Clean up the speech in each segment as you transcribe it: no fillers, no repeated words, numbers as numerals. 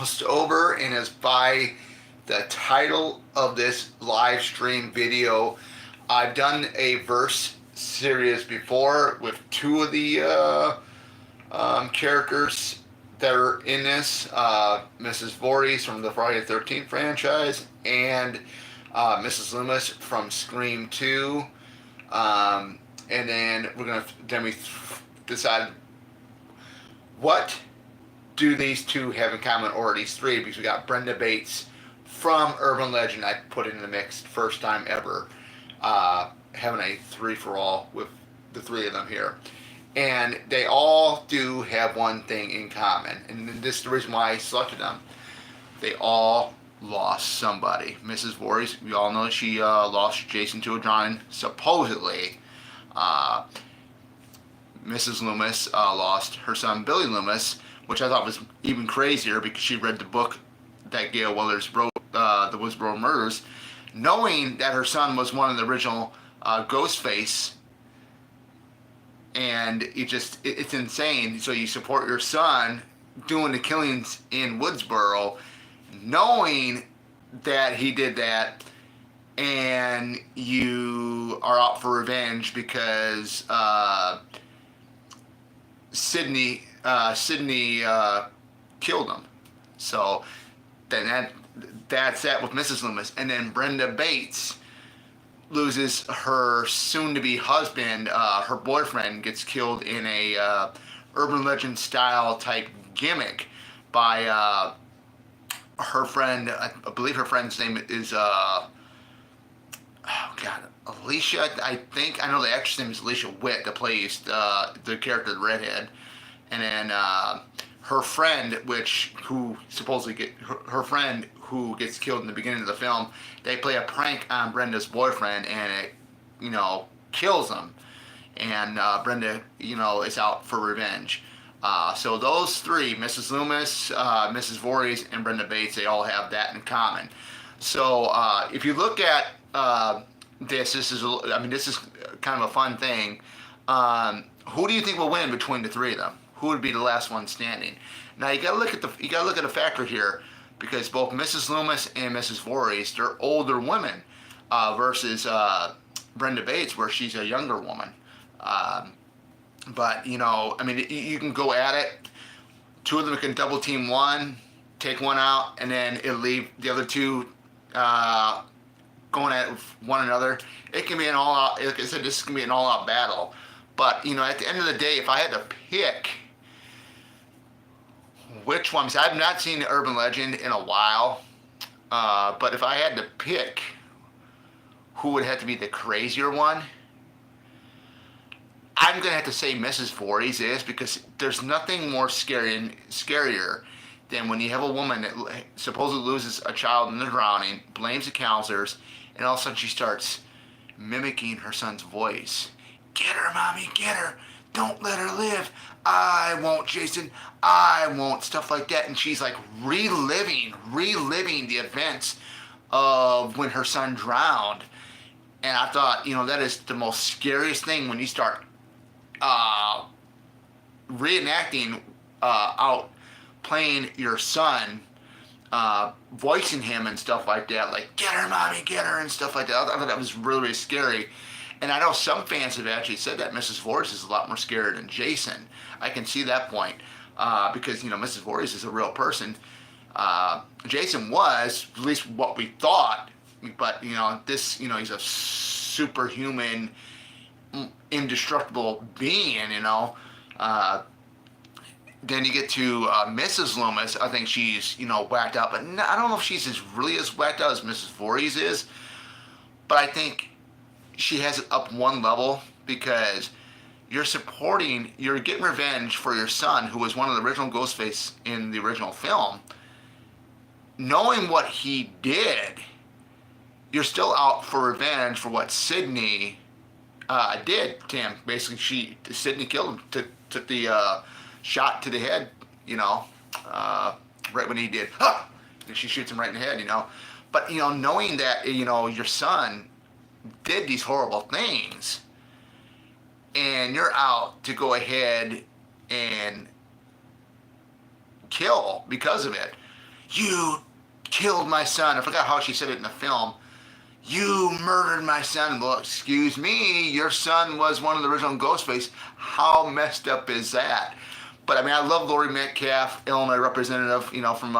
almost over, and is by the title of this live stream video. I've done a verse series before with two of the characters that are in this, Mrs. Voorhees from the Friday the 13th franchise, and Mrs. Loomis from Scream 2. And then we decided what do these two have in common, or these three, because we got Brenda Bates from Urban Legend. I put it in the mix first time ever, having a three for all with the three of them here. And they all do have one thing in common, and this is the reason why I selected them. They all lost somebody. Mrs. Voorhees, we all know she lost Jason to a drowning, supposedly. Mrs. Loomis lost her son Billy Loomis, which I thought was even crazier because she read the book that Gail Weathers wrote, The Woodsboro Murders, knowing that her son was one of the original Ghostface. And it's insane. So you support your son doing the killings in Woodsboro, knowing that he did that, and you are out for revenge because Sydney killed him. So then that's that with Mrs. Loomis. And then Brenda Bates loses her soon-to-be husband. Her boyfriend gets killed in a urban legend style type gimmick by her friend. I believe her friend's name is Alicia. I think I know the actress name is Alicia Witt, that plays the character, the redhead. And then her friend, who gets killed in the beginning of the film, they play a prank on Brenda's boyfriend, and it, kills him. And Brenda, is out for revenge. So those three, Mrs. Loomis, Mrs. Voorhees, and Brenda Bates, they all have that in common. So if you look at this is kind of a fun thing. Who do you think will win between the three of them? Who would be the last one standing? Now you gotta look at the factor here, because both Mrs. Loomis and Mrs. Voorhees, they're older women, versus Brenda Bates, where she's a younger woman. But you can go at it. Two of them can double team one, take one out, and then it'll leave the other two going at it with one another. It can be an all-out. Like I said, this can be an all-out battle. But at the end of the day, if I had to pick which one, I've not seen the Urban Legend in a while, but if I had to pick who would have to be the crazier one, I'm going to have to say Mrs. Voorhees is, because there's nothing more scarier than when you have a woman that supposedly loses a child in the drowning, blames the counselors, and all of a sudden she starts mimicking her son's voice. Get her, mommy, get her. Don't let her live. I won't, Jason. I won't. Stuff like that. And she's like reliving the events of when her son drowned. And I thought, that is the most scariest thing, when you start reenacting out playing your son, voicing him and stuff like that, like, get her, mommy, get her, and stuff like that. I thought that was really, really scary. And I know some fans have actually said that Mrs. Voorhees is a lot more scary than Jason. I can see that point, because, Mrs. Voorhees is a real person. Jason was, at least what we thought, but, he's a superhuman, indestructible being, Then you get to Mrs. Loomis. I think she's, whacked out, but I don't know if she's really as whacked out as Mrs. Voorhees is, but I think she has it up one level, because you're getting revenge for your son, who was one of the original Ghostface in the original film. Knowing what he did, you're still out for revenge for what Sydney did to him. Basically, Sydney killed him, took the shot to the head, right when he did, and she shoots him right in the head, But, knowing that, your son did these horrible things, and you're out to go ahead and kill because of it, "You killed my son." I forgot how she said it in the film. "You murdered my son." Well, excuse me, your son was one of the original Ghostface. How messed up is that? But I mean, I love Lori Metcalf, Illinois representative. From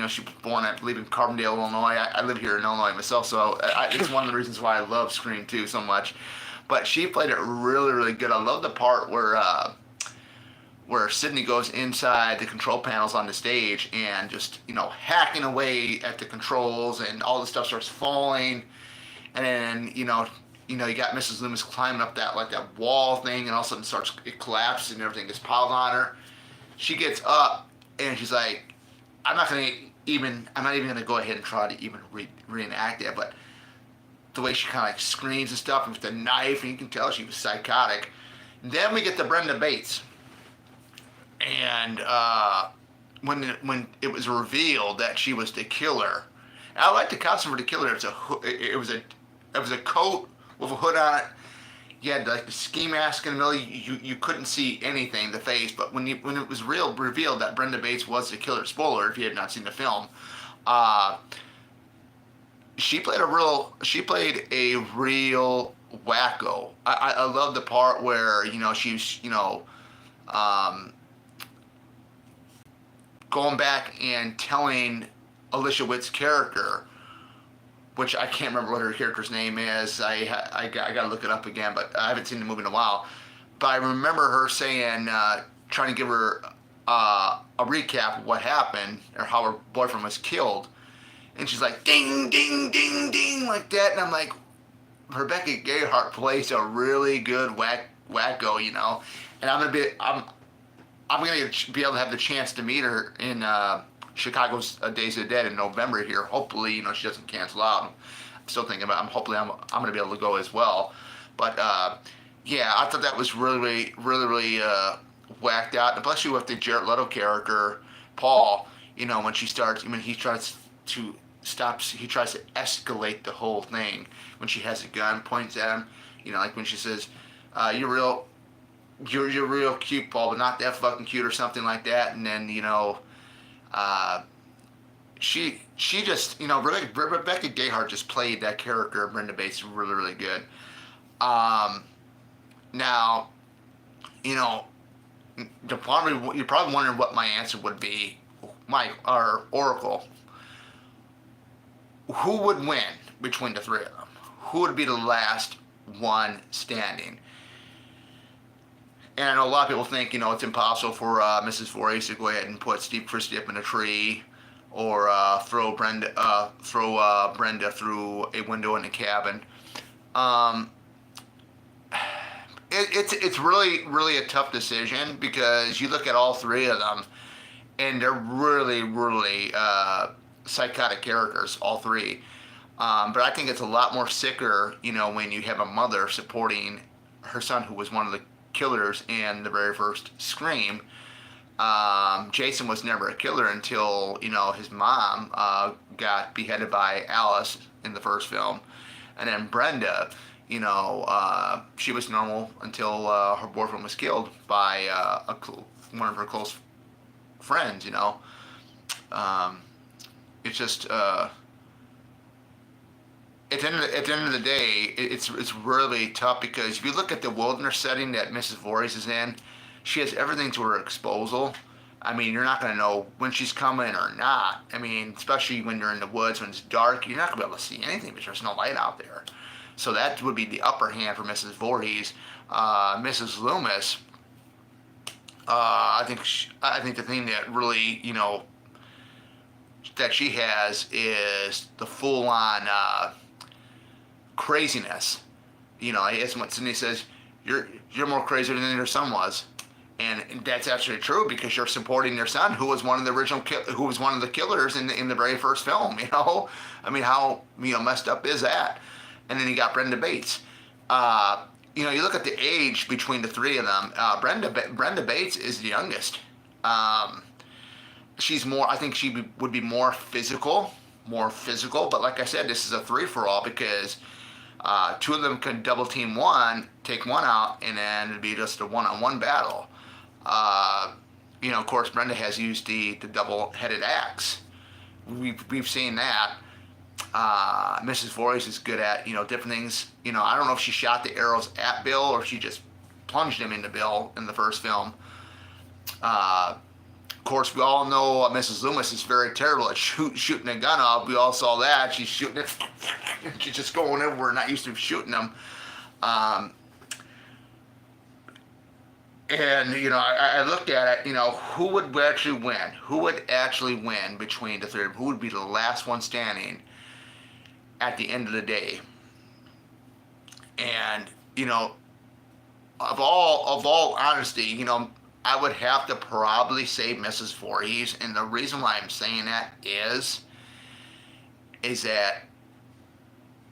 she was born, I believe, in Carbondale, Illinois. I live here in Illinois myself, so it's one of the reasons why I love Scream 2 so much. But she played it really, really good. I love the part where Sydney goes inside the control panels on the stage and just hacking away at the controls, and all the stuff starts falling, and then you got Mrs. Loomis climbing up that wall thing, and all of a sudden it collapses and everything gets piled on her. She gets up and she's like, I'm not even gonna go ahead and try to even reenact it, but the way she kind of screams and stuff, and with the knife, and you can tell she was psychotic. And then we get to Brenda Bates, and when it was revealed that she was the killer, and I like the costume for the killer. It was a coat with a hood on it. You had like the ski mask in the middle. You couldn't see anything, the face. But when it was revealed that Brenda Bates was the killer, spoiler if you had not seen the film, she played a real wacko. I love the part where she's going back and telling Alicia Witt's character, which I can't remember what her character's name is. I got to look it up again, but I haven't seen the movie in a while. But I remember her saying, trying to give her a recap of what happened, or how her boyfriend was killed. And she's like, ding, ding, ding, ding, like that. And I'm like, Rebecca Gayheart plays a really good wacko, And I'm gonna be able to have the chance to meet her in Chicago's Days of the Dead in November here. Hopefully, she doesn't cancel out. I'm still thinking about it. Hopefully I'm gonna be able to go as well. But yeah, I thought that was really, really, really whacked out. And plus, you have the Jared Leto character, Paul. When he tries to escalate the whole thing. When she has a gun, points at him, like when she says, "You're real cute, Paul, but not that fucking cute," or something like that. And then she just Rebecca Gayheart just played that character of Brenda Bates really, really good. Now, you're probably wondering what my answer would be, Mike or Oracle. Who would win between the three of them? Who would be the last one standing? And I know a lot of people think, it's impossible for Mrs. Voorhees to go ahead and put Steve Christie up in a tree, or throw Brenda through a window in the cabin. It's really, really a tough decision, because you look at all three of them, and they're really, really psychotic characters, all three. But I think it's a lot more sicker, when you have a mother supporting her son, who was one of the killers in the very first Scream. Jason was never a killer until his mom got beheaded by Alice in the first film, and then Brenda, she was normal until her boyfriend was killed by one of her close friends. It's just at the end of the day, it's really tough, because if you look at the wilderness setting that Mrs. Voorhees is in, she has everything to her disposal. I mean, you're not going to know when she's coming or not. I mean, especially when you're in the woods, when it's dark, you're not going to be able to see anything because there's no light out there. So that would be the upper hand for Mrs. Voorhees. Mrs. Loomis, I think the thing that really, that she has is the full-on craziness. As what Sydney says, you're more crazy than your son was, and that's actually true, because you're supporting your son, who was one of the killers in the very first film. I mean, how messed up is that? And then you got Brenda Bates. You look at the age between the three of them. Brenda Bates is the youngest. She's more. I think she would be more physical. But like I said, this is a free-for-all, because two of them could double team one, take one out, and then it'd be just a one-on-one battle. Of course, Brenda has used the double-headed axe, we've seen that. Mrs. Voorhees is good at, different things. I don't know if she shot the arrows at Bill or if she just plunged him into Bill in the first film. Of course, we all know Mrs. Loomis is very terrible at shooting a gun off. We all saw that. She's shooting it. She's just going everywhere, not used to shooting them. And, I looked at it, who would actually win? Who would actually win between the three of them? Who would be the last one standing at the end of the day? And, of all honesty, I would have to probably say Mrs. Voorhees. And the reason why I'm saying that is that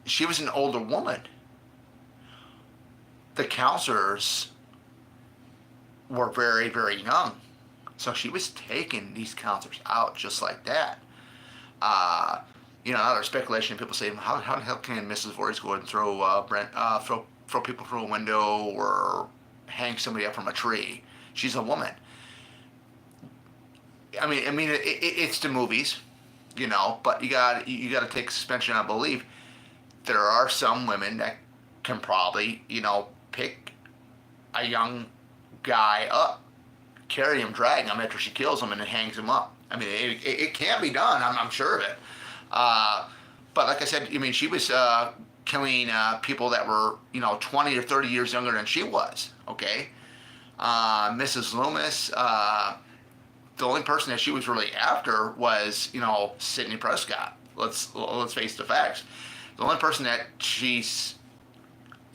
she was an older woman. The counselors were very, very young. So she was taking these counselors out just like that. Now there's speculation. People say, how the hell can Mrs. Voorhees go and throw people through a window or hang somebody up from a tree? She's a woman. It's the movies, but you got to take suspension of belief. There are some women that can probably, pick a young guy up, carry him, drag him after she kills him, and then hangs him up. It can be done. I'm sure of it. But like I said, she was killing people that were 20 or 30 years younger than she was. Okay. Mrs. Loomis, the only person that she was really after was, Sidney Prescott. Let's face the facts. The only person that she's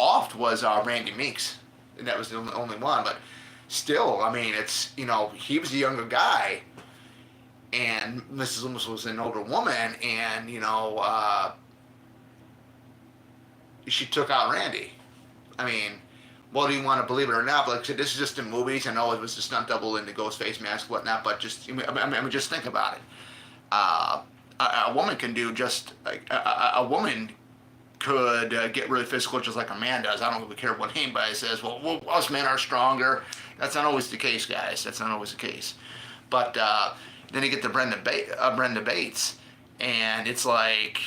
offed was Randy Meeks. And that was the only one. But still, it's, he was a younger guy, and Mrs. Loomis was an older woman, and, she took out Randy. Whether you want to believe it or not, but like I said, this is just in movies. I know it was just not double in the ghost face mask, whatnot, but just, just think about it. A woman can do just, like, a woman could get really physical just like a man does. I don't really care what anybody says. Well, us men are stronger. That's not always the case, guys. That's not always the case. But then you get to Brenda Bates, and it's like,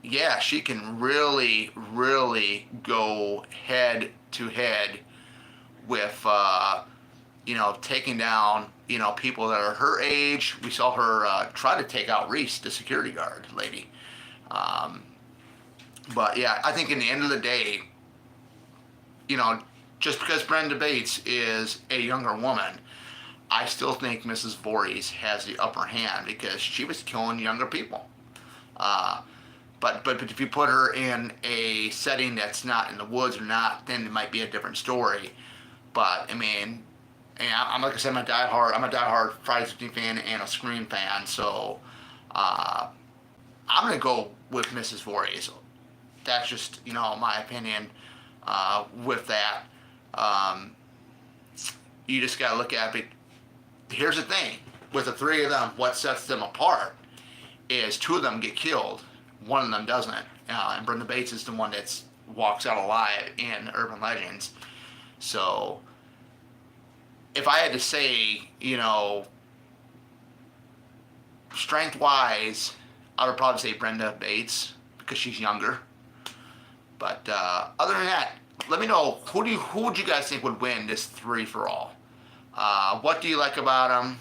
yeah, she can really, really go head to head with, taking down, people that are her age. We saw her try to take out Reese, the security guard lady. But yeah, I think in the end of the day, just because Brenda Bates is a younger woman, I still think Mrs. Voorhees has the upper hand because she was killing younger people. But if you put her in a setting that's not in the woods or not, then it might be a different story. But I'm like I said, I'm a diehard Friday the 13th fan and a Scream fan, so I'm gonna go with Mrs. Voorhees. That's just my opinion with that. You just gotta look at it. Here's the thing with the three of them. What sets them apart is two of them get killed. One of them doesn't. And Brenda Bates is the one that walks out alive in Urban Legends. So, if I had to say, strength-wise, I would probably say Brenda Bates because she's younger. But other than that, let me know who would you guys think would win this 3-for-all? What do you like about them?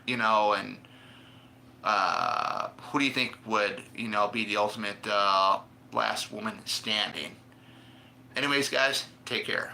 And who do you think would, be the ultimate last woman standing? Anyways, guys, take care.